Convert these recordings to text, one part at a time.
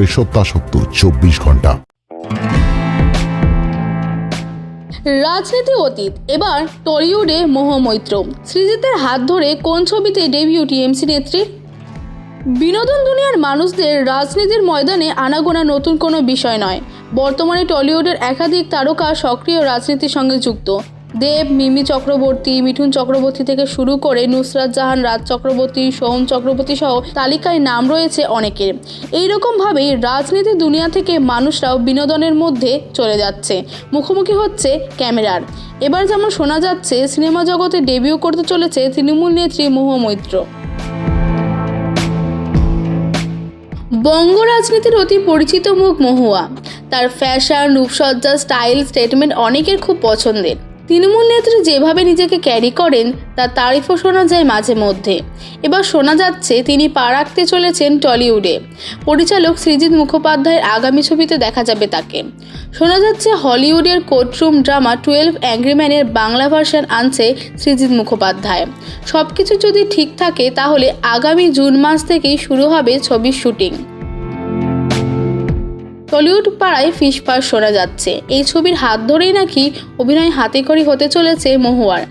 দেশত্বাসক্ত 24 ঘন্টা। রাজনীতি অতীত, এবার টলিউডে মোহমৈত্র। সৃজিতের হাত ধরে কোন ছবিতে ডেবিউ টিএমসি নেত্রীর? বিনোদন দুনিয়ার মানুষদের রাজনীতির ময়দানে আনাগোনা নতুন কোনো বিষয় নয়। বর্তমানে টলিউডের একাধিক তারকা সক্রিয় রাজনীতির সঙ্গে যুক্ত। দেব, মিমি চক্রবর্তী, মিঠুন চক্রবর্তী থেকে শুরু করে নুসরাত জাহান, রাজ চক্রবর্তী, সোহম চক্রবর্তী সহ তালিকায় নাম রয়েছে অনেকের। এইরকমভাবেই রাজনীতি দুনিয়া থেকে মানুষরাও বিনোদনের মধ্যে চলে যাচ্ছে, মুখোমুখি হচ্ছে ক্যামেরার। এবার যেমন শোনা যাচ্ছে, সিনেমা জগতে ডেবিউ করতে চলেছে তৃণমূল নেত্রী মোহমৈত্র। বঙ্গ রাজনীতির অতি পরিচিত মুখ মহুয়া। তার ফ্যাশন, রূপসজ্জা, স্টাইল, স্টেটমেন্ট অনেকের খুব পছন্দের। তৃণমূল নেত্রী যেভাবে নিজেকে ক্যারি করেন তার তারিফও শোনা যায় মাঝে মধ্যে। এবার শোনা যাচ্ছে তিনি পা রাখতে চলেছেন টলিউডে। পরিচালক সৃজিত মুখোপাধ্যায়ের আগামী ছবিতে দেখা যাবে তাকে। শোনা যাচ্ছে হলিউডের কোর্টরুম ড্রামা 12 অ্যাংরি ম্যানের বাংলা ভার্সন আনছে সৃজিত মুখোপাধ্যায়। সব কিছু যদি ঠিক থাকে তাহলে আগামী জুন মাস থেকেই শুরু হবে ছবির শুটিং। টলিউড পাড়ায় ফিসফাস শোনা যাচ্ছে, এই ছবির হাত ধরেই নাকি অভিনয় হাতেখড়ি হতে চলেছে মহুয়ার।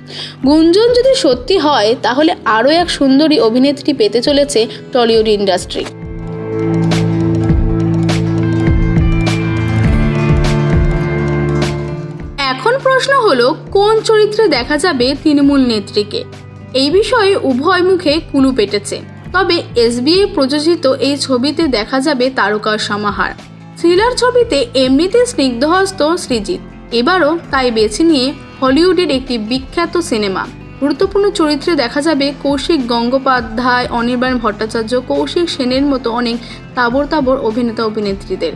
গুঞ্জন যদি সত্যি হয় তাহলে আরও এক সুন্দরী অভিনেত্রী পেতে চলেছে টলিউড ইন্ডাস্ট্রি। এখন প্রশ্ন হলো, কোন চরিত্রে দেখা যাবে তৃণমূল নেত্রীকে? এই বিষয়ে উভয় মুখে কুলু পেটেছে। তবে এসবিআই প্রযোজিত এই ছবিতে দেখা যাবে তারকার সমাহার। থ্রিলার ছবিতে এমনিতে স্নিগ্ধহস্ত সৃজিত, এবারও তাই বেছে নিয়ে হলিউডের একটি বিখ্যাত সিনেমা। গুরুত্বপূর্ণ চরিত্রে দেখা যাবে কৌশিক গঙ্গোপাধ্যায়, অনির্বাণ ভট্টাচার্য, কৌশিক সেনের মতো অনেক তাবড় অভিনেতা অভিনেত্রীদের।